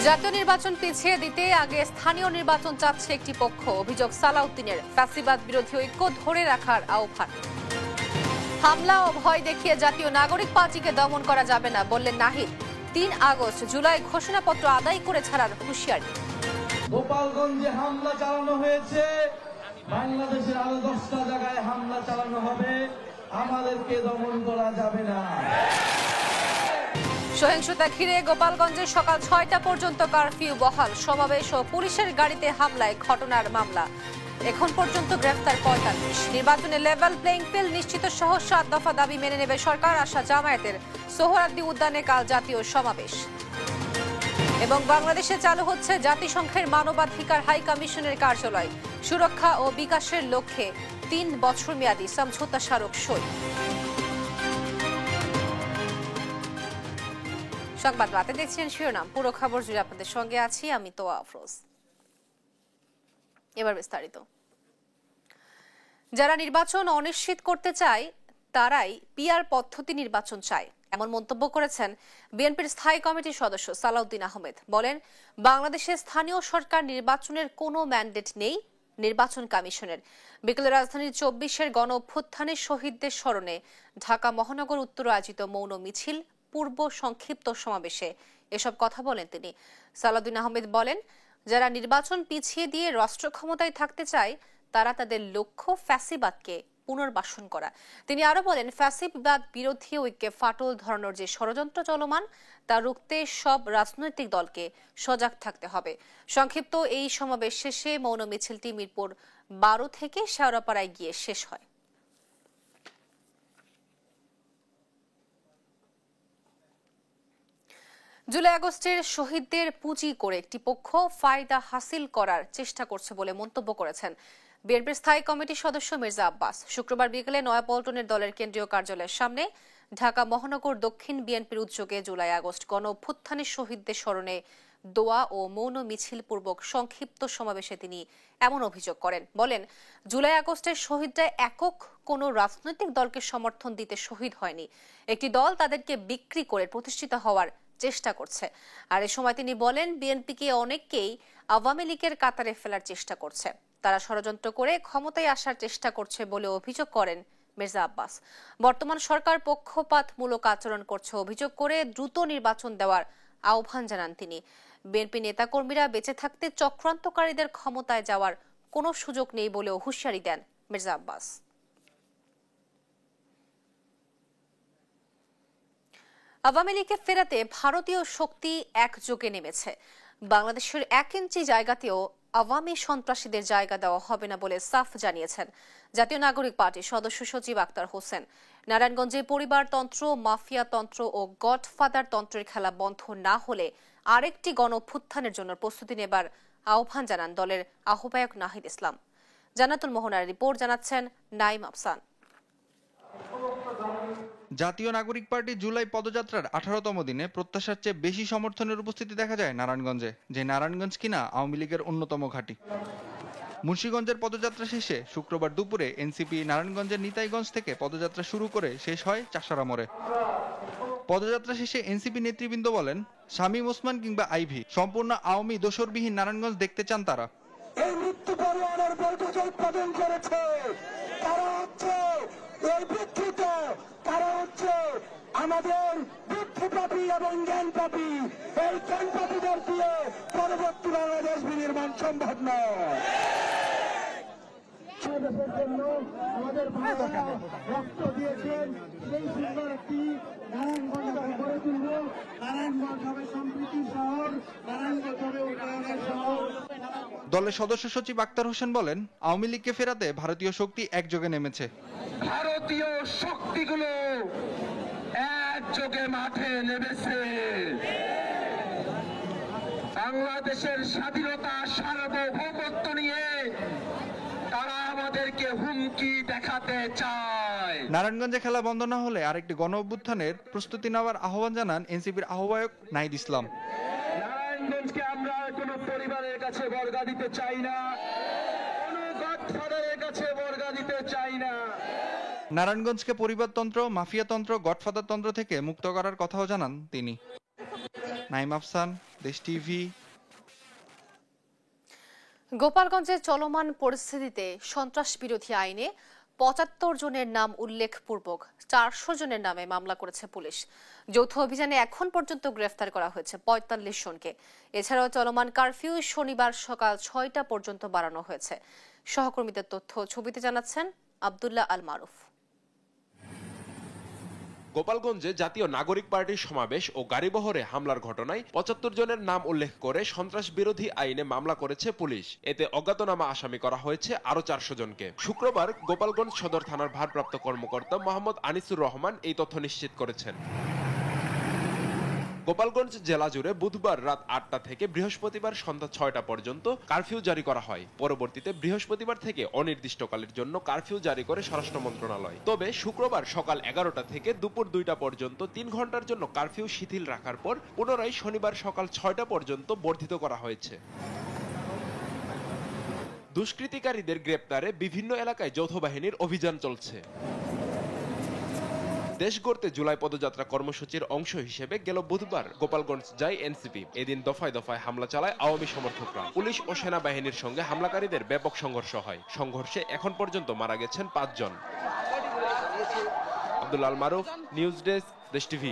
জাতীয় নির্বাচন পিছিয়ে দিতে আগে স্থানীয় নির্বাচন চাচ্ছে একটি পক্ষ। অভিযোগ সালাউদ্দিনের। ফ্যাসিবাদ বিরোধী ঐক্য ধরে রাখার আহ্বান। হামলা ও ভয় দেখিয়ে জাতীয় নাগরিক পার্টিকে দমন করা যাবে না বললেন নাহিদ। ৩ আগস্ট জুলাই ঘোষণাপত্র আদায় করে ছাড়ার হুঁশিয়ারি। গোপালগঞ্জে হামলা চালানো হয়েছে, বাংলাদেশের আরো 10টা জায়গায় হামলা চালানো হবে, আমাদেরকে দমন করা যাবে না। সহিংসতা ঘিরে গোপালগঞ্জে সকাল ৬টা পর্যন্ত কারফিউ বহাল। সমাবেশ ও পুলিশের গাড়িতে হামলায় ঘটনার মামলা। এখন পর্যন্ত গ্রেফতার ৪৫। নির্বাচনে লেভেল প্লেইং ফিল্ড নিশ্চিত সহ ৭ দফা দাবি মেনে নেবে সরকার। আশা জামায়াতের। সোহরাওয়ার্দী উদ্যানে কাল জাতীয় সমাবেশ। এবং বাংলাদেশে চালু হচ্ছে জাতিসংঘের মানবাধিকার হাই কমিশনের কার্যালয়। সুরক্ষা ও বিকাশের লক্ষ্যে ৩ বছর মেয়াদী সমঝোতা স্মারক সই। সংবাদ রাতে দেখছেন শিরোনাম। পুরো খবর জুড়ে আপনাদের সঙ্গে আছি আমি তোয়া আফরোজ। এবার বিস্তারিত। যারা নির্বাচন অনিশ্চিত করতে চায় তারাই পিআর পদ্ধতি নির্বাচন চায়, এমন মন্তব্য করেছেন বিএনপির স্থায়ী কমিটির সদস্য সালাউদ্দিন আহমেদ। বলেন, বাংলাদেশে স্থানীয় সরকার নির্বাচনের কোনো ম্যান্ডেট নেই নির্বাচন কমিশনের। বিকেলে রাজধানীর ২৪-এর গণ অভ্যুত্থানের শহীদদের স্মরণে ঢাকা মহানগর উত্তর আয়োজিত মৌন মিছিল পূর্ব সংক্ষিপ্ত সমাবেশে এসব কথা বলেন তিনি। সালাউদ্দিন আহমেদ বলেন, যারা নির্বাচন পিছিয়ে দিয়ে রাষ্ট্র ক্ষমতায় থাকতে চায় তারা তাদের লক্ষ্য ফ্যাসিবাদকে পুনর্বাসন করা। তিনি আরো বলেন, ফ্যাসিবাদ বিরোধী ঐক্যে ফাটল ধরানোর যে ষড়যন্ত্র চলমান তা রুখতে সব রাজনৈতিক দলকে সজাগ থাকতে হবে। সংক্ষিপ্ত এই সমাবেশ শেষে মৌন মিছিলটি মিরপুর ১২ থেকে শেওড়াপাড়ায় গিয়ে শেষ হয়। জুলাই আগস্টের শহীদদের পুঁজি করে একটি পক্ষ ফায়দা হাসিল করার চেষ্টা করছে বলে মন্তব্য করেছেন বিএনপির স্থায়ী কমিটির সদস্য মির্জা আব্বাস। শুক্রবার বিকেলে নয়াপল্টনের দলের কেন্দ্রীয় কার্যালয়ের সামনে ঢাকা মহানগর দক্ষিণ বিএনপির উদ্যোগে জুলাই আগস্ট গণ অভ্যুত্থানের শহীদদের স্মরণে দোয়া ও মৌন মিছিল পূর্বক সংক্ষিপ্ত সমাবেশে তিনি এমন অভিযোগ করেন। বলেন, জুলাই আগস্টের শহীদরা একক কোনো রাজনৈতিক দলকে সমর্থন দিতে শহীদ হয়নি। একটি দল তাদেরকে বিক্রি করে প্রতিষ্ঠিত হওয়ার চেষ্টা করছে। আর এ সময় তিনি বলেন, বিএনপিকে অনেককেই আওয়ামী লীগের কাতারে ফেলার চেষ্টা করছে। তারা ষড়যন্ত্র করে ক্ষমতায় আসার চেষ্টা করছে বলে অভিযোগ করেন মির্জা আব্বাস। বর্তমান সরকার পক্ষপাতমূলক আচরণ করছে অভিযোগ করে দ্রুত নির্বাচন দেওয়ার আহ্বান জানান তিনি। বিএনপি নেতাকর্মীরা বেঁচে থাকতে চক্রান্তকারীদের ক্ষমতায় যাওয়ার কোনো সুযোগ নেই বলেও হুঁশিয়ারি দেন মির্জা আব্বাস। আওয়ামী লীগকে ফেরাতে ভারতীয় শক্তি একযোগে নেমেছে। বাংলাদেশের ১ ইঞ্চি জায়গাতেও আওয়ামী সন্ত্রাসীদের জায়গা দেওয়া হবে না বলে সাফ জানিয়েছেন জাতীয় নাগরিক পার্টির সদস্য সচিব আক্তার হোসেন। নারায়ণগঞ্জে পরিবারতন্ত্র, মাফিয়াতন্ত্র ও গডফাদার তন্ত্রের খেলা বন্ধ না হলে আরেকটি গণ অভ্যুত্থানের জন্য প্রস্তুতি নেবার আহ্বান জানান দলের আহ্বায়ক নাহিদ ইসলাম। জান্নাতুল মোহনার রিপোর্ট, জানাচ্ছেন নাইম আফসান। জাতীয় নাগরিক পার্টি জুলাই পদযাত্রার 18তম দিনে প্রত্যাশার চেয়ে বেশি সমর্থনের উপস্থিতি দেখা যায় নারায়ণগঞ্জে, যে নারায়ণগঞ্জ কিনা আওয়ামী লীগের অন্যতম ঘাঁটি। মুন্সিগঞ্জের পদযাত্রা শেষে শুক্রবার দুপুরে এনসিপি নারায়ণগঞ্জের নিতাইগঞ্জ থেকে পদযাত্রা শুরু করে শেষ হয় চাষারা মোড়ে। পদযাত্রা শেষে এনসিপি নেতৃবৃন্দ বলেন, শামীম ওসমান কিংবা আইভি সম্পূর্ণ আওয়ামী দোসরবিহীন নারায়ণগঞ্জ দেখতে চান তারা। এই মৃত্যু পরিমাণের বৈঠকে উৎপাদন করেছে তারা হচ্ছে এই বিক্ষিপ্ত, তারা হচ্ছে আমাদের বুদ্ধিপাপী এবং জ্ঞানপাপী। এই জ্ঞানপাপীদের দিয়ে পরবর্তী বাংলাদেশ বিনির্মাণ সম্ভব নয়। জন্য আমাদের ভাইয়েরা রক্ত দিয়েছেন, সেই সুন্দর একটি নারায়ণগঞ্জ গড়ে তুলব। নারায়ণগঞ্জ হবে সম্প্রীতির শহর, নারায়ণগঞ্জ হবে উন্নয়নের শহর। দলের সদস্য সচিব আক্তার হোসেন বলেন, আওয়ামী লীগকে ফেরাতে ভারতীয় শক্তি একযোগে নেমেছে। ভারতীয় শক্তিগুলো একযোগে মাঠে নেমেছে। বাংলাদেশের স্বাধীনতা সার্বভৌমত্ব নিয়ে তারা আমাদেরকে হুমকি দেখাতে চায়। নারায়ণগঞ্জে খেলা বন্ধ না হলে আরেকটি গণ অভ্যুত্থানের প্রস্তুতি নেওয়ার আহ্বান জানান এনসিপির আহ্বায়ক নাহিদ ইসলাম। নারায়ণগঞ্জকে আমরা কোনো পরিবারের কাছে বর্গা দিতে চাই না, কোনো গডফাদারের কাছে বর্গা দিতে চাই না। নারায়ণগঞ্জকে পরিবারতন্ত্র, মাফিয়াতন্ত্র, গডফাদার তন্ত্র থেকে মুক্ত করার কথাও জানান তিনি। নাইম আফসান, দেশ টিভি। গোপালগঞ্জে চলমান পরিস্থিতিতে সন্ত্রাস বিরোধী আইনে ৭৫ জনের নাম উল্লেখপূর্বক ৪০০ জনের নামে মামলা করেছে পুলিশ। যৌথ অভিযানে এখন পর্যন্ত গ্রেফতার করা হয়েছে ৪৫ জনকে। এছাড়াও চলমান কারফিউ শনিবার সকাল ৬টা পর্যন্ত বাড়ানো হয়েছে। সহকর্মীদের তথ্য ছবিতে জানাচ্ছেন আব্দুল্লাহ আল মারুফ। গোপালগঞ্জে জাতীয় নাগরিক পার্টির সমাবেশ ও গাড়িবহরে হামলার ঘটনায় ৭৫ জনের নাম উল্লেখ করে সন্ত্রাস বিরোধী আইনে মামলা করেছে পুলিশ। এতে অজ্ঞাতনামা আসামি করা হয়েছে আরো ৪০০ জনকে। শুক্রবার গোপালগঞ্জ সদর থানার ভারপ্রাপ্ত কর্মকর্তা মোহাম্মদ আনিসুর রহমান এই তথ্য নিশ্চিত করেছেন। গোপালগঞ্জ জেলা জুড়ে বুধবার রাত ৮টা থেকে বৃহস্পতিবার সন্ধ্যা ৬টা পর্যন্ত কারফিউ জারি করা হয়। পরবর্তীতে বৃহস্পতিবার থেকে অনির্দিষ্টকালের জন্য কারফিউ জারি করে স্বরাষ্ট্র মন্ত্রণালয়। তবে শুক্রবার সকাল ১১টা থেকে দুপুর ২টা পর্যন্ত ৩ ঘন্টার জন্য কারফিউ শিথিল রাখার পর পুনরায় শনিবার সকাল ৬টা পর্যন্ত বর্ধিত করা হয়েছে। দুষ্কৃতিকারীদের গ্রেপ্তারে বিভিন্ন এলাকায় যৌথ বাহিনীর অভিযান চলছে। দেশ গড়তে জুলাই পদযাত্রা কর্মসূচির অংশ হিসেবে গেল বুধবার গোপালগঞ্জ যায় এনসিপি। এদিন দফায় দফায় হামলা চালায় আওয়ামী সমর্থকরা। পুলিশ ও সেনাবাহিনীর সঙ্গে হামলাকারীদের ব্যাপক সংঘর্ষ হয়। সংঘর্ষে এখন পর্যন্ত মারা গেছেন ৫ জন। আব্দুল্লাহ আল মারুফ, নিউজ ডেস্ক, দেশ টিভি।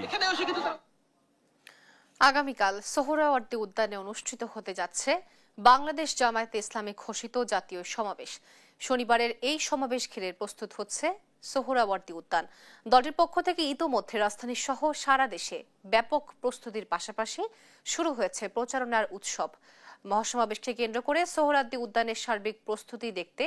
আগামীকাল সোহরাওয়ার্দী উদ্যানে অনুষ্ঠিত হতে যাচ্ছে বাংলাদেশ জামায়াতে ইসলামী ঘোষিত জাতীয় সমাবেশ। শনিবারের এই সমাবেশ ঘিরে প্রস্তুত হচ্ছে সোহরাওয়ার্দী উদ্যান। দলটির পক্ষ থেকে ইতোমধ্যে রাজধানী সহ সারা দেশে ব্যাপক প্রস্তুতির পাশাপাশি শুরু হয়েছে প্রচারণার উৎসব। মহাসমাবেশকে কেন্দ্র করে সোহরাওয়ার্দী উদ্যানের সার্বিক প্রস্তুতি দেখতে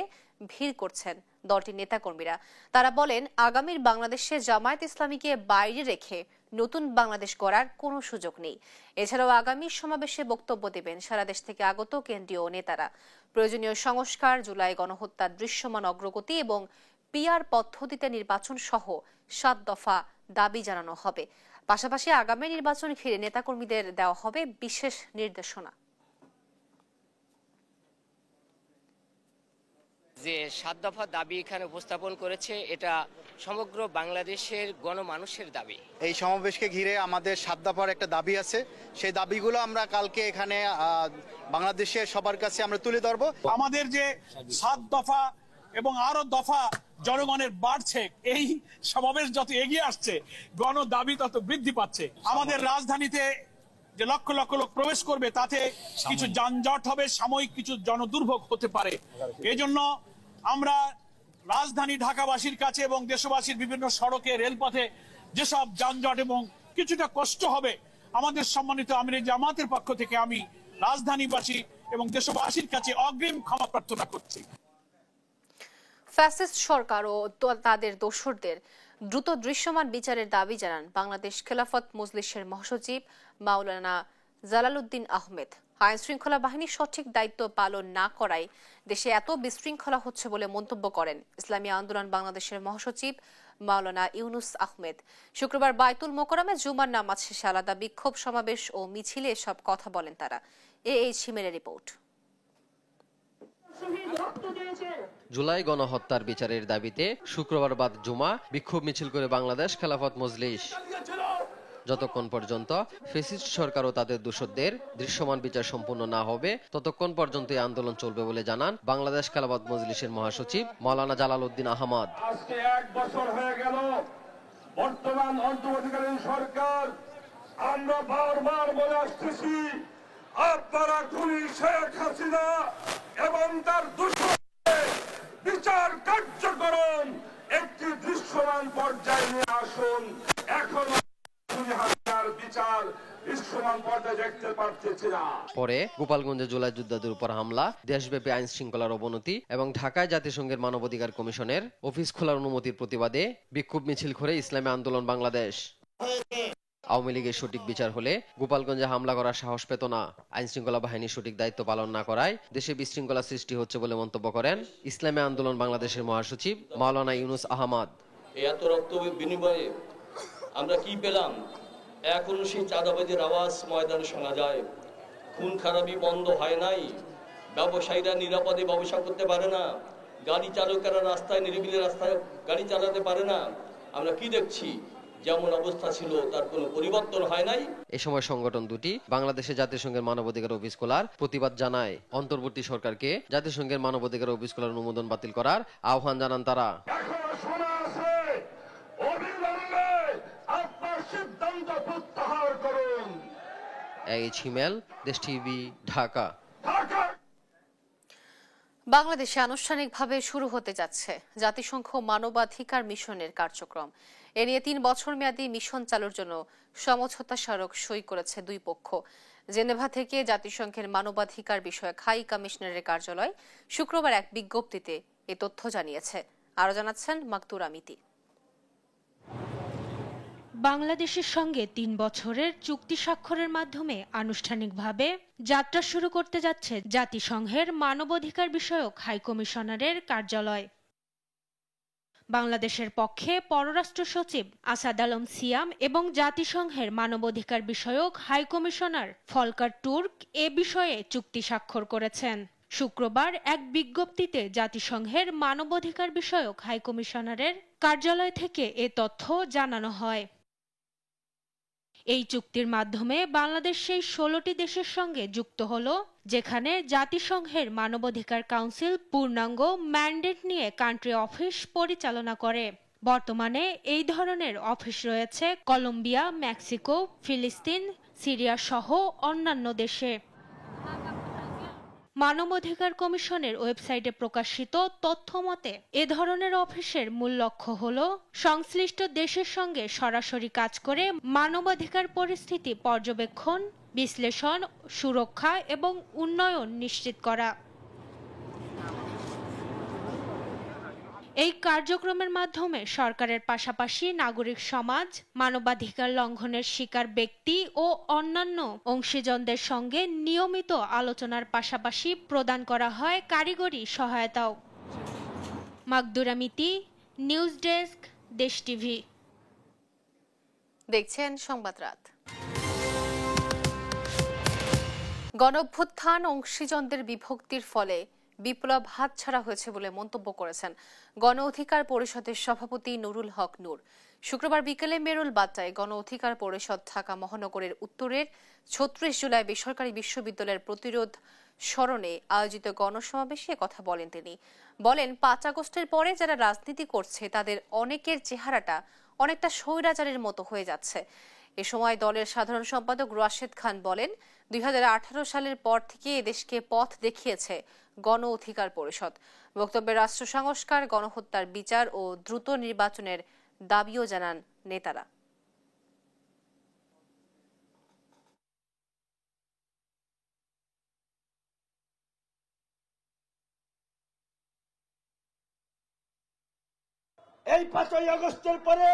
ভিড় করছেন দলটির নেতাকর্মীরা। তারা বলেন, আগামীর বাংলাদেশে জামায়াত ইসলামীকে বাইরে রেখে নতুন বাংলাদেশ গড়ার কোনো সুযোগ নেই। এছাড়াও আগামী সমাবেশে বক্তব্য দেবেন সারা দেশ থেকে আগত কেন্দ্রীয় নেতারা। প্রয়োজনীয় সংস্কার, জুলাই গণহত্যার দৃশ্যমান অগ্রগতি এবং পিআর পদ্ধতিতে নির্বাচন সহ ৭ দফা দাবি জানানো হবে। পাশাপাশি আগামী নির্বাচন ঘিরে নেতাকর্মীদের দেওয়া হবে বিশেষ নির্দেশনা। যে ৭ দফা দাবি এখানে উপস্থাপন করেছে, এটা সমগ্র বাংলাদেশের গণমানুষের দাবি। এই সমাবেশকে ঘিরে আমাদের ৭ দফার একটা দাবি আছে। সেই দাবিগুলো আমরা কালকে এখানে বাংলাদেশের সবার কাছে আমরা তুলে ধরবো। আমাদের যে ৭ দফা এবং আরো দফা জনগণের বাড়ছে, এই সমাবেশ যত এগিয়ে আসছে গণ দাবি তত বৃদ্ধি পাচ্ছে। আমাদের রাজধানীতে যে লক্ষ লক্ষ লোক প্রবেশ করবে তাতে কিছু যানজট হবে, সাময়িক কিছু জনদুর্ভোগ হতে পারে। এই জন্য আমরা রাজধানী ঢাকাবাসীর কাছে এবং দেশবাসীর বিভিন্ন সড়কে, রেলপথে যেসব যানজট এবং কিছুটা কষ্ট হবে, আমাদের সম্মানিত আমির জামাতের পক্ষ থেকে আমি রাজধানীবাসী এবং দেশবাসীর কাছে অগ্রিম ক্ষমা প্রার্থনা করছি। ফ্যাসিস্ট সরকার ও তাদের দোসরদের দ্রুত দৃশ্যমান বিচারের দাবি জানান বাংলাদেশ খেলাফত মজলিসের মহাসচিব মাওলানা জালালউদ্দিন আহমেদ। আইন শৃঙ্খলা বাহিনীর সঠিক দায়িত্ব পালন না করায় দেশে এত বিশৃঙ্খলা হচ্ছে বলে মন্তব্য করেন ইসলামী আন্দোলন বাংলাদেশের মহাসচিব মাওলানা ইউনুস আহমেদ। শুক্রবার বায়তুল মোকাররমে জুমার নামাজ শেষে আলাদা বিক্ষোভ সমাবেশ ও মিছিলে এসব কথা বলেন তারা। H হিমেরের report. জুলাই গণহত্যার বিচারের দাবিতে শুক্রবার বাদ জুমা বিক্ষোভ মিছিল করে বাংলাদেশ খেলাফত মজলিস। যতক্ষণ পর্যন্ত ফ্যাসিস্ট সরকার ও তাদের দোসরদের দৃশ্যমান বিচার সম্পূর্ণ না হবে ততক্ষণ পর্যন্ত এই আন্দোলন চলবে বলে জানান বাংলাদেশ খেলাফত মজলিসের মহাসচিব মাওলানা জালালউদ্দিন আহমদ। আজকে ১ বছর হয়ে গেল বর্তমান অন্তর্বর্তীকালীন সরকার, আমরা বারবার বলে আসতেছি, আপনারা খুনি শেখ হাসিনা এবং তার দোসরদের বিচার কার্যক্রম একটি দৃশ্যমান পর্যায়ে নিয়ে আসুন। এখন পরে গোপালগঞ্জে জুলাই যোদ্ধাদের উপর হামলা, দেশব্যাপী আইন শৃঙ্খলার অবনতি এবং ঢাকায় জাতিসংঘের মানবাধিকার কমিশনের অফিস খোলার অনুমতির প্রতিবাদে বিক্ষোভ মিছিল করে ইসলামী আন্দোলন বাংলাদেশ। আওয়ামী লীগের সঠিক বিচার হলে গোপালগঞ্জে হামলা করার সাহস পেত না। আইন শৃঙ্খলা বাহিনীর সঠিক দায়িত্ব পালন না করায় দেশে বিশৃঙ্খলা সৃষ্টি হচ্ছে বলে মন্তব্য করেন ইসলামী আন্দোলন বাংলাদেশের মহাসচিব মাওলানা ইউনুস আহমদ। এত রক্ত বিনিময়ে আমরা কি পেলাম? এখনো সেই চাঁদাবাজির আওয়াজ ময়দানে শোনা যায়। খুন খারাপি বন্ধ হয় নাই। ব্যবসায়ীরা নিরাপদে ব্যবসা করতে পারে না। গাড়ি চালকেরা রাস্তায় নিরিবিলি রাস্তায় গাড়ি চালাতে পারে না। আমরা কি দেখছি? যেমন অবস্থা ছিল তার কোনো পরিবর্তন হয় নাই। এ সময় সংগঠন দুটি বাংলাদেশে জাতিসংঘের মানবাধিকার অফিস খোলার প্রতিবাদ জানায়। অন্তর্বর্তী সরকারকে জাতিসংঘের মানবাধিকার অফিস খোলার অনুমোদন বাতিল করার আহ্বান জানান তারা। হিমেল, দেশ টিভি, ঢাকা। বাংলাদেশে আনুষ্ঠানিকভাবে শুরু হতে যাচ্ছে জাতিসংঘ মানবাধিকার মিশনের কার্যক্রম। এ নিয়ে 3 বছর মেয়াদী মিশন চালুর জন্য সমঝোতা স্মারক সই করেছে দুই পক্ষ। জেনেভা থেকে জাতিসংঘের মানবাধিকার বিষয়ক হাই কমিশনারের কার্যালয় শুক্রবার এক বিজ্ঞপ্তিতে এ তথ্য জানিয়েছে। আরো জানাচ্ছেন মাকতুরা মিতি। বাংলাদেশের সঙ্গে 3 বছরের চুক্তি স্বাক্ষরের মাধ্যমে আনুষ্ঠানিকভাবে যাত্রা শুরু করতে যাচ্ছে জাতিসংঘের মানবাধিকার বিষয়ক হাই কমিশনারের কার্যালয়। বাংলাদেশের পক্ষে পররাষ্ট্র সচিব আসাদ আলম সিয়াম এবং জাতিসংঘের মানবাধিকার বিষয়ক হাই কমিশনার ফলকার তুর্ক এ বিষয়ে চুক্তি স্বাক্ষর করেছেন। শুক্রবার এক বিজ্ঞপ্তিতে জাতিসংঘের মানবাধিকার বিষয়ক হাই কমিশনারের কার্যালয় থেকে এ তথ্য জানানো হয়। এই চুক্তির মাধ্যমে বাংলাদেশ সেই 16টি দেশের সঙ্গে যুক্ত হলো যেখানে জাতিসংঘের মানবাধিকার কাউন্সিল পূর্ণাঙ্গ ম্যান্ডেট নিয়ে কান্ট্রি অফিস পরিচালনা করে। বর্তমানে এই ধরনের অফিস রয়েছে কলম্বিয়া, মেক্সিকো, ফিলিস্তিন, সিরিয়া সহ অন্যান্য দেশে। মানবাধিকার কমিশনের ওয়েবসাইটে প্রকাশিত তথ্য মতে এ ধরনের অফিসের মূল লক্ষ্য হল সংশ্লিষ্ট দেশের সঙ্গে সরাসরি কাজ করে মানবাধিকার পরিস্থিতি পর্যবেক্ষণ, বিশ্লেষণ, সুরক্ষা এবং উন্নয়ন নিশ্চিত করা। এই কার্যক্রমের মাধ্যমে সরকারের পাশাপাশি নাগরিক সমাজ, মানবাধিকার লঙ্ঘনের শিকার ব্যক্তি ও অন্যান্য অংশীজনদের সঙ্গে নিয়মিত আলোচনার পাশাপাশি প্রদান করা হয় কারিগরি সহায়তাও। মাকদুরা মিতি, নিউজ ডেস্ক, দেশ টিভি। দেখছেন সংবাদ রাত। গণঅভ্যুত্থান অংশীজনদের বিভক্তির ফলে বিপ্লব হাতছাড়া হয়েছে বলে মন্তব্য করেছেন গণ অধিকার পরিষদের সভাপতি নুরুল হক নূর। শুক্রবার বিকেলে মেরুল বাড্ডায় গণ অধিকার পরিষদ ঢাকা মহানগরের উত্তরের 36 জুলাই বেসরকারি বিশ্ববিদ্যালয়ের প্রতিরোধ স্মরণে আয়োজিত গণসমাবেশে কথা বলেন তিনি। বলেন 5 আগস্টের পরে যারা রাজনীতি করছে তাদের অনেকের চেহারাটা অনেকটা স্বৈরাচারের মতো হয়ে যাচ্ছে। এ সময় দলের সাধারণ সম্পাদক রাশেদ খান বলেন 2018 সালের পর থেকে এদেশকে পথ দেখিয়েছে গণ অধিকার পরিষদ। বক্তব্যে রাষ্ট্র সংস্কার, গণহত্যার বিচার ও দ্রুত নির্বাচনের দাবিও জানান নেতারা। এই 5ই আগস্টের পরে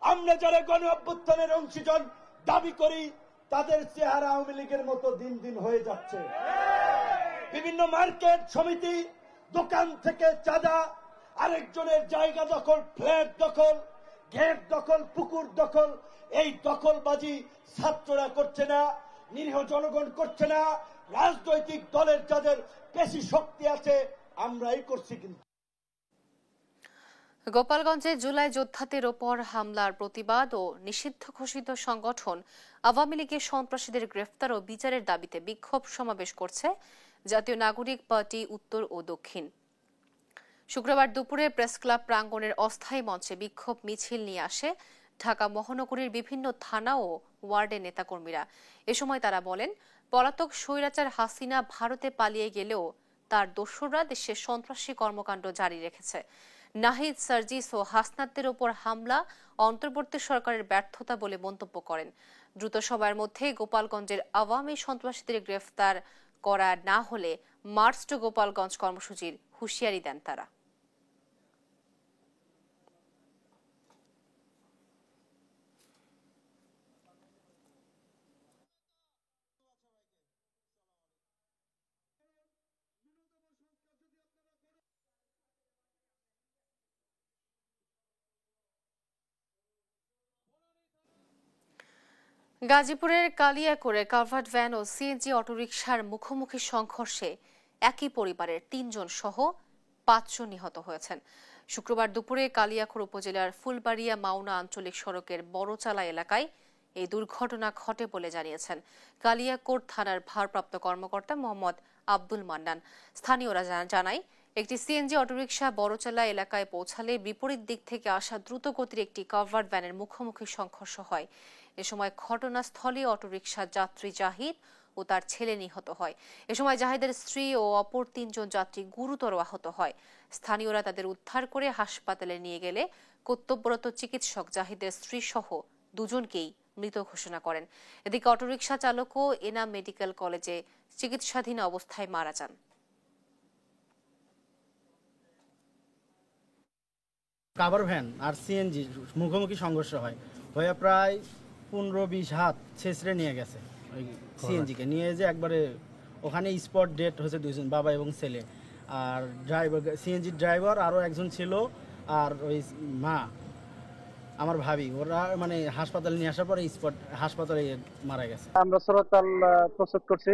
আমরা যারা গণ অভ্যুত্থানের অংশীজন দাবি করি তাদের চেহারা আওয়ামী লীগের মতো দিন দিন হয়ে যাচ্ছে। বিভিন্ন মার্কেট সমিতি, দোকান থেকে চাঁদা, আরেকজনের জায়গা দখল, ফ্ল্যাট দখল, গেট দখল, পুকুর দখল, এই দখলবাজি ছাত্ররা করছে না, নিরীহ জনগণ করছে না, রাজনৈতিক দলের যাদের বেশি শক্তি আছে আমরাই করছি। কিন্তু গোপালগঞ্জে জুলাই যোদ্ধাদের ওপর হামলার প্রতিবাদ ও নিষিদ্ধ ঘোষিত সংগঠন আওয়ামী লীগের সন্ত্রাসীদের গ্রেফতার ও বিচারের দাবিতে বিক্ষোভ সমাবেশ করছে জাতীয় নাগরিক পার্টি উত্তর ও দক্ষিণ। শুক্রবার দুপুরে প্রেস ক্লাব প্রাঙ্গণের অস্থায়ী মঞ্চে বিক্ষোভ মিছিল নিয়ে আসে ঢাকা মহানগরীর বিভিন্ন থানা ও ওয়ার্ডের নেতাকর্মীরা। এ সময় তারা বলেন, পলাতক স্বৈরাচার হাসিনা ভারতে পালিয়ে গেলেও তার দোসররা দেশে সন্ত্রাসী কর্মকাণ্ড জারি রেখেছে। নাহিদ, সার্জিস ও হাসনাতদের ওপর হামলা অন্তর্বর্তী সরকারের ব্যর্থতা বলে মন্তব্য করেন। দ্রুত সময়ের মধ্যে গোপালগঞ্জের আওয়ামী সন্ত্রাসীদের গ্রেফতার করা না হলে মার্চ টু গোপালগঞ্জ কর্মসূচির হুঁশিয়ারি দেন তারা। গাজীপুরের কালিয়াকৈরে কালভার্ট ভ্যান ও সিএনজি অটোরিকশার মুখোমুখি সংঘর্ষে একই পরিবারের 3 জন সহ 5 জন নিহত হয়েছেন। শুক্রবার দুপুরে কালিয়াকৈর উপজেলার ফুলবাড়িয়া মাওনা আঞ্চলিক সড়কের বড়চালা এলাকায় এই দুর্ঘটনা ঘটে বলে জানিয়েছেন কালিয়াকৈর থানার ভারপ্রাপ্ত কর্মকর্তা মোহাম্মদ আব্দুল মান্নান। স্থানীয়রা জানায়, একটি সিএনজি অটোরিকশা বড়চালা এলাকায় পৌঁছালে বিপরীত দিক থেকে আসা দ্রুতগতির একটি কাভার্ড ভ্যানের মুখোমুখি সংঘর্ষ হয়। এ সময় ঘটনাস্থলে অটোরিকশা যাত্রী জাহিদ ও তার ছেলে নিহত হয়। এ সময় জাহিদের স্ত্রী ও অপর 3 জন যাত্রী গুরুতর আহত হয়। স্থানীয়রা তাদের উদ্ধার করে হাসপাতালে নিয়ে গেলে কর্তব্যরত চিকিৎসক জাহিদের স্ত্রী সহ 2 জনকেই মৃত ঘোষণা করেন। এদিকে অটোরিকশা চালকও এনাম মেডিকেল কলেজে চিকিৎসাধীন অবস্থায় মারা যান। কাভার ভ্যান আর সিএনজি মুখোমুখি সংঘর্ষ হয়, হয়ে প্রায় 15-20 হাত ছেঁচড়ে নিয়ে গেছে। ওই সিএনজিকে নিয়ে যে একবারে ওখানে স্পট ডেট হয়েছে 2 জন, বাবা এবং ছেলে। আর ড্রাইভার, সিএনজির ড্রাইভার আরও একজন ছিল, আর ওই মা আমার ভাবি, ওরা মানে হাসপাতালে নিয়ে আসার পরে স্পট হাসপাতালে মারা গেছে। আমরা সরতাল প্রস্তুত করছি,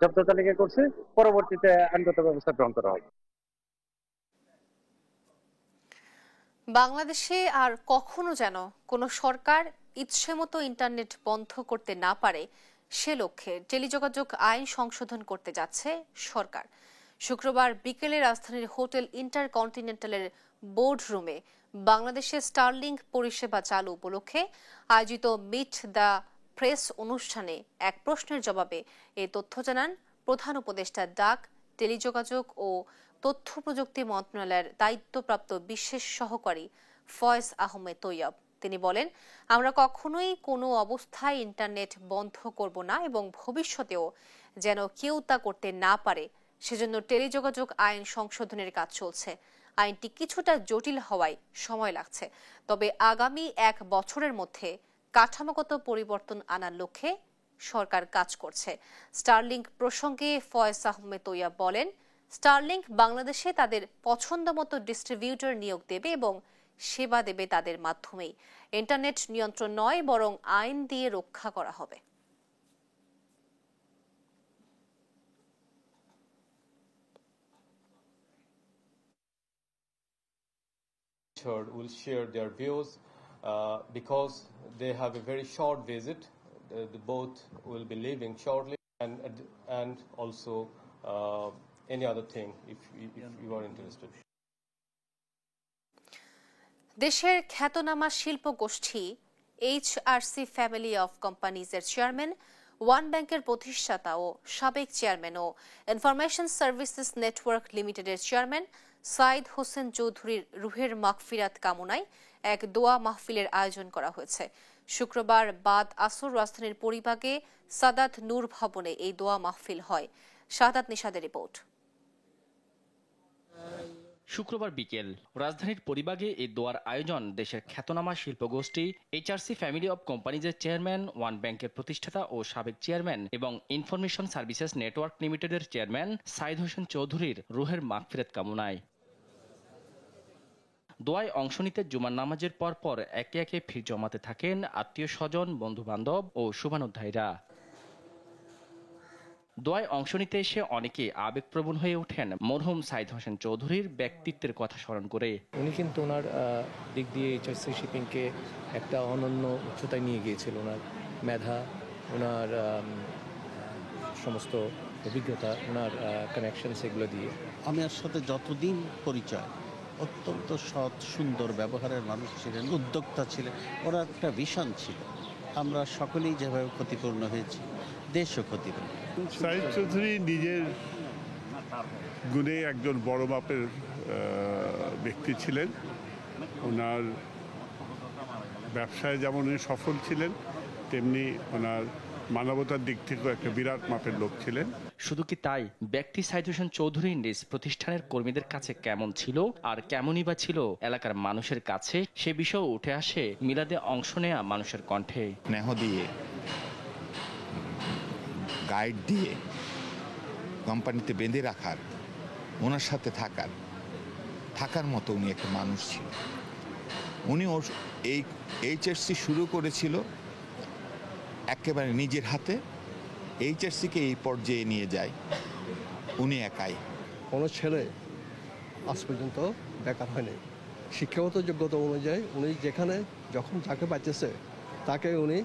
জব্দ তালিকা করছি, পরবর্তীতে আইনগত ব্যবস্থা গ্রহণ করা হবে। বাংলাদেশে আর কখনো যেন কোনো সরকার ইচ্ছেমতো ইন্টারনেট বন্ধ করতে না পারে, সে লক্ষ্যে টেলিযোগাযোগ আইন সংশোধন করতে যাচ্ছে সরকার। শুক্রবার বিকেলে রাজধানীর হোটেল ইন্টারকন্টিনেন্টালের বোর্ড রুমে বাংলাদেশে স্টারলিংক পরিষেবা চালু উপলক্ষে আয়োজিত মিট দ্য প্রেস অনুষ্ঠানে এক প্রশ্নের জবাবে এ তথ্য জানান প্রধান উপদেষ্টা ডাক, টেলিযোগাযোগ ও তথ্য প্রযুক্তি মন্ত্রণালয়ের দায়িত্বপ্রাপ্ত বিশেষ সহকারী ফয়েজ আহমেদ তৈয়ব। তিনি বলেন, আমরা কখনোই কোনো অবস্থায় ইন্টারনেট বন্ধ করব না এবং ভবিষ্যতেও যেন কেউ তা করতে না পারে, সেজন্য টেলিযোগাযোগ আইন সংশোধনের কাজ চলছে। আইনটি কিছুটা জটিল হওয়ায় সময় লাগছে, তবে আগামী 1 বছরের মধ্যে কাঠামোগত পরিবর্তন আনার লক্ষ্যে সরকার কাজ করছে। স্টারলিংক প্রসঙ্গে ফয়েজ আহমেদ তৈয়ব বলেন, স্টারলিংক বাংলাদেশে তাদের পছন্দমতো ডিস্ট্রিবিউটর নিয়োগ দেবে এবং সেবা দেবে তাদের মাধ্যমেই। ইন্টারনেট নিয়ন্ত্রণ নয়, বরং আইন দিয়ে রক্ষা করা হবে। will share their views because they have a very short visit. The both will be leaving shortly, and also any other thing if you are interested. দেশের খ্যাতনামা শিল্প গোষ্ঠী HRC ফ্যামিলি অফ কোম্পানিজের চেয়ারম্যান, ওয়ান ব্যাংকের প্রতিষ্ঠাতা ও সাবেক chairman ও ইনফরমেশন সার্ভিসেস নেটওয়ার্ক লিমিটেডের চেয়ারম্যান সাইদ হোসেন চৌধুরীর রুহের মাগফিরাত কামনায় এক দোয়া মাহফিলের আয়োজন করা হয়েছে। শুক্রবার বাদ আসর রাজধানীর পরিবাগে সাদাত নূর ভবনে এই দোয়া মাহফিল হয়। সাদাত নিশাদের রিপোর্ট। শুক্রবার বিকেল রাজধানীর পরিবাগে এই দোয়ার আয়োজন দেশের খ্যাতনামা শিল্পগোষ্ঠী HRC ফ্যামিলি অব কোম্পানিজের চেয়ারম্যান, ওয়ান ব্যাংকের প্রতিষ্ঠাতা ও সাবেক চেয়ারম্যান এবং ইনফরমেশন সার্ভিসেস নেটওয়ার্ক লিমিটেডের চেয়ারম্যান সাইদ হোসেন চৌধুরীর রুহের মাগফিরাত কামনায়। দোয়ায় অংশ নিতে জুমার নামাজের পর একে একে ভিড় জমাতে থাকেন আত্মীয় স্বজন, বন্ধু বান্ধব ও শুভানুধ্যায়ীরা। দোয়ায় অংশ নিতে এসে অনেকে আবেগপ্রবণ হয়ে ওঠেন মরহুম সাইদ হোসেন চৌধুরীর ব্যক্তিত্বের কথা স্মরণ করে। উনি কিন্তু ওনার দিক দিয়ে HRC শিপিংকে একটা অনন্য উচ্চতায় নিয়ে গিয়েছিল। ওনার মেধা, ওনার সমস্ত অভিজ্ঞতা, ওনার কানেকশন, সেগুলো দিয়ে আমার সাথে যতদিন পরিচয়, অত্যন্ত সৎ সুন্দর ব্যবহারের মানুষ ছিলেন, উদ্যোক্তা ছিলেন। ওনার একটা ভিশন ছিল। আমরা সকলেই যেভাবে ক্ষতিপূর্ণ হয়েছি, দেশও ক্ষতিপূর্ণ। সাইদ চৌধুরী নিজের গুণে একজন বড় মাপের ব্যক্তি ছিলেন। ওনার ব্যবসায় যেমন উনি সফল ছিলেন, তেমনি ওনার মানবতার দিক থেকেও একটা বিরাট মাপের লোক ছিলেন। শুধু কি তাই, ব্যক্তি সাইদ হোসেন চৌধুরী নিজ প্রতিষ্ঠানের কর্মীদের কাছে কেমন ছিল আর কেমনই বা ছিল এলাকার মানুষের কাছে, সে বিষয়ে উঠে আসে মিলাদে অংশ নেয়া মানুষের কণ্ঠে। স্নেহ দিয়ে, গাইড দিয়ে, কোম্পানিতে বেঁধে রাখার, ওনার সাথে থাকার মতো উনি একটা মানুষ ছিল। উনি এই HRC শুরু করেছিল একেবারে নিজের হাতে। HRCকে এই পর্যায়ে নিয়ে যায় উনি একাই। কোনো ছেলে আজ পর্যন্ত বেকার হয়নি। শিক্ষাগত যোগ্যতা অনুযায়ী উনি যেখানে যখন যাকে পাইতেছে তাকে উনি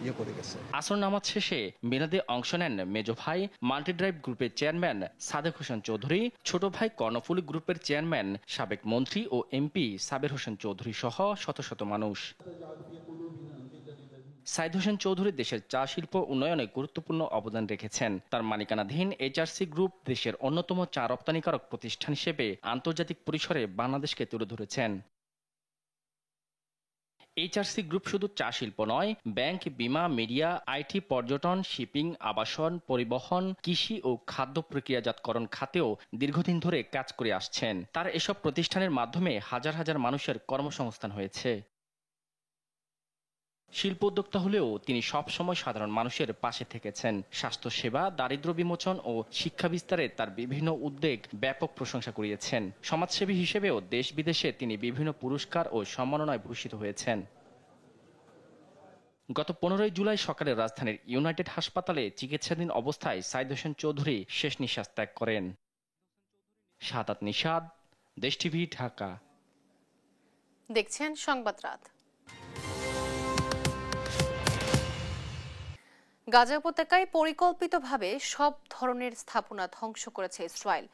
ইয়ে করে গেছে। আসর নামাজ শেষে মিলাদে অংশ নেন মেজো ভাই মাল্টিড্রাইভ গ্রুপের চেয়ারম্যান সাদেক হোসেন চৌধুরী, ছোট ভাই কর্ণফুলী গ্রুপের চেয়ারম্যান সাবেক মন্ত্রী ও এমপি সাবের হোসেন চৌধুরী সহ শত শত মানুষ। সাইদ হোসেন চৌধুরী দেশের চা শিল্প উন্নয়নে গুরুত্বপূর্ণ অবদান রেখেছেন। তার মালিকানাধীন এইচআরসি গ্রুপ দেশের অন্যতম চা রপ্তানিকারক প্রতিষ্ঠান হিসেবে আন্তর্জাতিক পরিসরে বাংলাদেশকে তুলে ধরেছেন। এইচআরসি গ্রুপ শুধু চা শিল্প নয়, ব্যাংক, বীমা, মিডিয়া, আইটি, পর্যটন, শিপিং, আবাসন, পরিবহন, কৃষি ও খাদ্য প্রক্রিয়াজাতকরণ খাতেও দীর্ঘদিন ধরে কাজ করে আসছেন। তার এসব প্রতিষ্ঠানের মাধ্যমে হাজার হাজার মানুষের কর্মসংস্থান হয়েছে। শিল্প উদ্যোক্তা হলেও তিনি সবসময় সাধারণ মানুষের পাশে থেকেছেন। স্বাস্থ্যসেবা, দারিদ্র্য বিমোচন ও শিক্ষা বিস্তারে তার বিভিন্ন উদ্যোগ ব্যাপক প্রশংসা কুড়িয়েছেন। সমাজসেবী হিসেবেও দেশ বিদেশে তিনি বিভিন্ন পুরস্কার ও সম্মাননায় ভূষিত হয়েছেন। গত 15 জুলাই সকালে রাজধানীর ইউনাইটেড হাসপাতালে চিকিৎসাধীন অবস্থায় সাইদ হোসেন চৌধুরী শেষ নিঃশ্বাস ত্যাগ করেন। শাহাদাত নিশাদ, দেশ টিভি, ঢাকা। দেখছেন সংবাদ রাত। গাজা উপত্যকায় পরিকল্পিতভাবে সব ধরনের স্থাপনা ধ্বংস করেছে ইসরায়েল।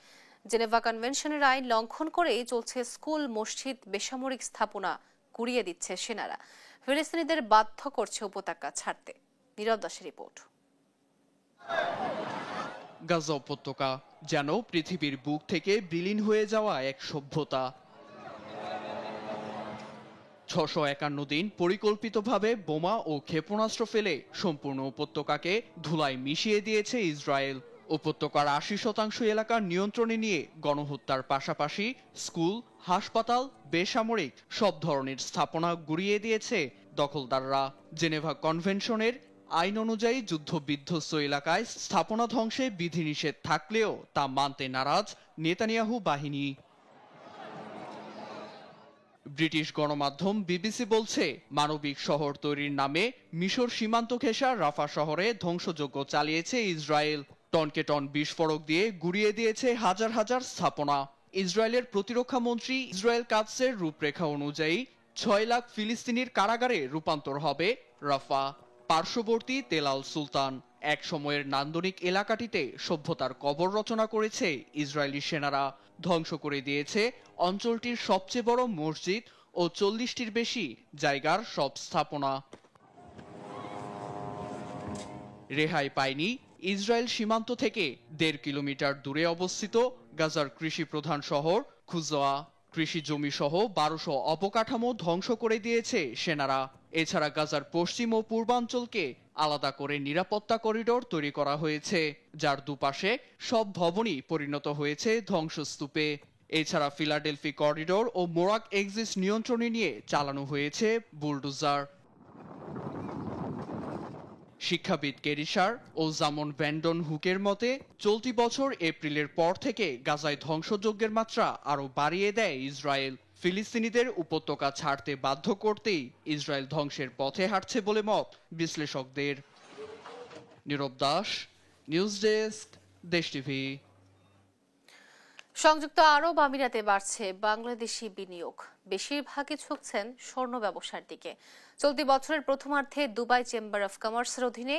জেনেভা কনভেনশনের আইন লঙ্ঘন করেই চলছে স্কুল, মসজিদ, বেসামরিক স্থাপনা গুড়িয়ে দিচ্ছে সেনারা। ফিলিস্তিনিদের বাধ্য করছে উপত্যকা ছাড়তে। নীরব দাসের রিপোর্ট। গাজা উপত্যকা যেন পৃথিবীর বুক থেকে বিলীন হয়ে যাওয়া এক সভ্যতা। 651 দিন পরিকল্পিতভাবে বোমা ও ক্ষেপণাস্ত্র ফেলে সম্পূর্ণ উপত্যকাকে ধুলায় মিশিয়ে দিয়েছে ইসরায়েল। উপত্যকার 80% এলাকার নিয়ন্ত্রণে নিয়ে গণহত্যার পাশাপাশি স্কুল, হাসপাতাল, বেসামরিক সব ধরনের স্থাপনা গুড়িয়ে দিয়েছে দখলদাররা। জেনেভা কনভেনশনের আইন অনুযায়ী যুদ্ধবিধ্বস্ত এলাকায় স্থাপনা ধ্বংসে বিধিনিষেধ থাকলেও তা মানতে নারাজ নেতানিয়াহু বাহিনী। ব্রিটিশ গণমাধ্যম বিবিসি বলছে, মানবিক শহর তৈরির নামে মিশর সীমান্ত ঘেঁষা রাফা শহরে ধ্বংসযজ্ঞ চালিয়েছে ইসরায়েল। টনকে টন বিস্ফোরক দিয়ে গুড়িয়ে দিয়েছে হাজার হাজার স্থাপনা। ইসরায়েলের প্রতিরক্ষা মন্ত্রী ইসরায়েল কাৎসের রূপরেখা অনুযায়ী 6 লাখ ফিলিস্তিনির কারাগারে রূপান্তর হবে রাফা। পার্শ্ববর্তী তেল আল সুলতান এক সময়ের নান্দনিক এলাকাটিতে সভ্যতার কবর রচনা করেছে ইসরায়েলি সেনারা। ধ্বংস করে দিয়েছে অঞ্চলটির সবচেয়ে বড় মসজিদ ও 40টির বেশি জায়গার সব স্থাপনা। রেহাই পায়নি ইসরায়েল সীমান্ত থেকে 1.5 কিলোমিটার দূরে অবস্থিত গাজার কৃষি প্রধান শহর খুজোয়া। কৃষি জমি সহ 1200 অবকাঠামো ধ্বংস করে দিয়েছে সেনারা। এছাড়া গাজার পশ্চিম ও পূর্বাঞ্চলকে আলাদা করে নিরাপত্তা করিডোর তৈরি করা হয়েছে, যার দুপাশে সব ভবনই পরিণত হয়েছে ধ্বংসস্তূপে। এছাড়া ফিলাডেলফি করিডোর ও মোরাক এক্সিস নিয়ন্ত্রণে নিয়ে চালানো হয়েছে বুলডোজার। শিক্ষাবিদ কেরিশার ও জামন ভ্যান্ডন হুকের মতে, চলতি বছর এপ্রিলের পর থেকে গাজায় ধ্বংসযজ্ঞের মাত্রা আরো বাড়িয়ে দেয় ইসরায়েল। ফিলিস্তিনিদের উপত্যকা ছাড়তে বাধ্য করতেই ইসরায়েল ধ্বংসের পথে হাঁটছে বলে মত বিশ্লেষকদের। নীরব দাস, নিউজ ডেস্ক, দেশ টিভি। সংযুক্ত আরব আমিরাতে বাড়ছে বাংলাদেশি বিনিয়োগ। বেশিরভাগই ঝুঁকছেন স্বর্ণ ব্যবসার দিকে। চলতি বছরের প্রথমার্ধে দুবাই চেম্বার অফ কমার্সের অধীনে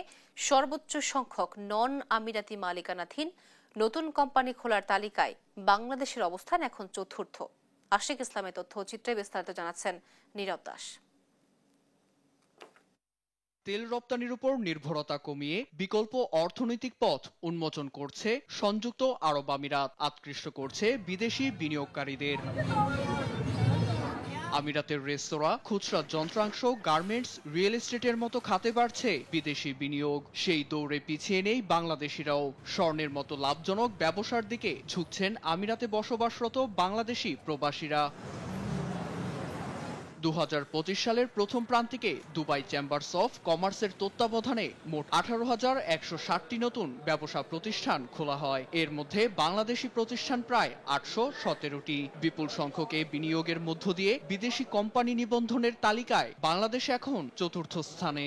সর্বোচ্চ সংখ্যক নন আমিরাতি মালিকানাধীন নতুন কোম্পানি খোলার তালিকায় বাংলাদেশের অবস্থান এখন চতুর্থ। আশিক ইসলামের তথ্য চিত্রে বিস্তারিত জানাচ্ছেন নীরব দাস। তেল রপ্তানির উপর নির্ভরতা কমিয়ে বিকল্প অর্থনৈতিক পথ উন্মোচন করছে সংযুক্ত আরব আমিরাত, আকৃষ্ট করছে বিদেশি বিনিয়োগকারীদের। আমিরাতের রেস্তোরাঁ, খুচরা যন্ত্রাংশ, গার্মেন্টস, রিয়েল এস্টেটের মতো খাতে বাড়ছে বিদেশি বিনিয়োগ। সেই দৌড়ে পিছিয়ে নেই বাংলাদেশিরাও। স্বর্ণের মতো লাভজনক ব্যবসার দিকে ঝুঁকছেন আমিরাতে বসবাসরত বাংলাদেশি প্রবাসীরা। 2025 সালের প্রথম প্রান্তিকে দুবাই চেম্বার্স অফ কমার্সের তত্ত্বাবধানে মোট 18,160টি নতুন ব্যবসা প্রতিষ্ঠান খোলা হয়। এর মধ্যে বাংলাদেশি প্রতিষ্ঠান প্রায় 817টি। বিপুল সংখ্যকে বিনিয়োগের মধ্য দিয়ে বিদেশি কোম্পানি নিবন্ধনের তালিকায় বাংলাদেশ এখন চতুর্থ স্থানে।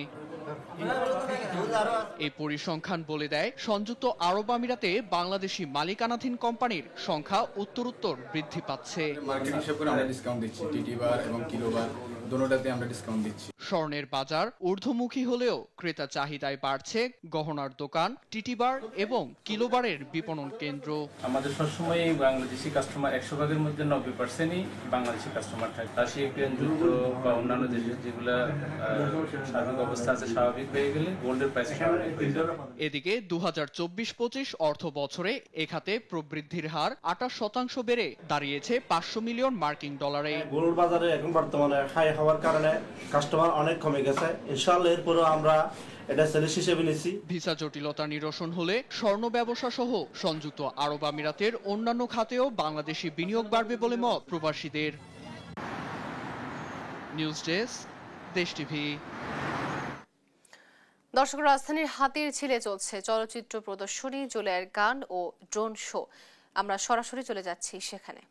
এই পরিসংখ্যান বলে দেয় সংযুক্ত আরব আমিরাতে বাংলাদেশি মালিকানাধীন কোম্পানির সংখ্যা উত্তরোত্তর বৃদ্ধি পাচ্ছে। মার্কেট হিসাব করে আমরা ডিসকাউন্ট দিচ্ছি, টিটিবার এবং কিলোবার দুটোটাতে আমরা ডিসকাউন্ট দিচ্ছি। স্বর্ণের বাজার ঊর্ধ্বমুখী হলেও ক্রেতা চাহিদায় বাড়ছে গহনার দোকান, টিটিবার এবং কিলোবারের বিপণন কেন্দ্র। আমাদের সবসময় বাংলাদেশি কাস্টমার 100 ভাগের মধ্যে 90%ই বাংলাদেশি কাস্টমার থাকে। রাশিয়া, ইউক্রেন যুদ্ধ বা অন্যান্য দেশে যেগুলো সার্বিক অবস্থা আছে স্বাভাবিক হয়ে গেলে গোল্ডের প্রাইস স্বাভাবিক হয়ে যাবে। এদিকে 2024-25 অর্থ বছরে এ খাতে প্রবৃদ্ধির হার 28% বেড়ে দাঁড়িয়েছে 500 মিলিয়ন মার্কিন ডলারে। গোল্ড বাজারে এখন বর্তমানে হাই হওয়ার কারণে কাস্টমার অনেক কমে গেছে। ইনশাআল্লাহ এরপরও আমরা এটা সেলিস হিসেবে নিচ্ছি। ভিসা জটিলতা নিরসন হলে স্বর্ণ ব্যবসা সহ সংযুক্ত আরব আমিরাতের অন্যান্য খাতেও বাংলাদেশি বিনিয়োগ বাড়বে বলে মত প্রবাসীদের। নিউজ ডেস্ক, দেশ টিভি। দর্শক, রাজধানীর হাতির ঝিলে চলছে চলচ্চিত্র প্রদর্শনী, জুলাইয়ের গান ও ড্রোন শো। আমরা সরাসরি চলে যাচ্ছি সেখানে।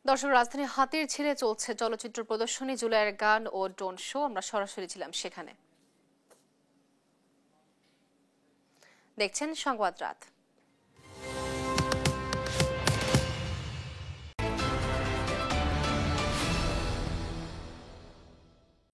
দর্শক, রাজধানী হাতির ঝিলে চলছে চলচ্চিত্র প্রদর্শনী, জুলাইয়ের গান ও ড্রোন শো। আমরা সরাসরি ছিলাম সেখানে। দেখছেন সংবাদ রাত।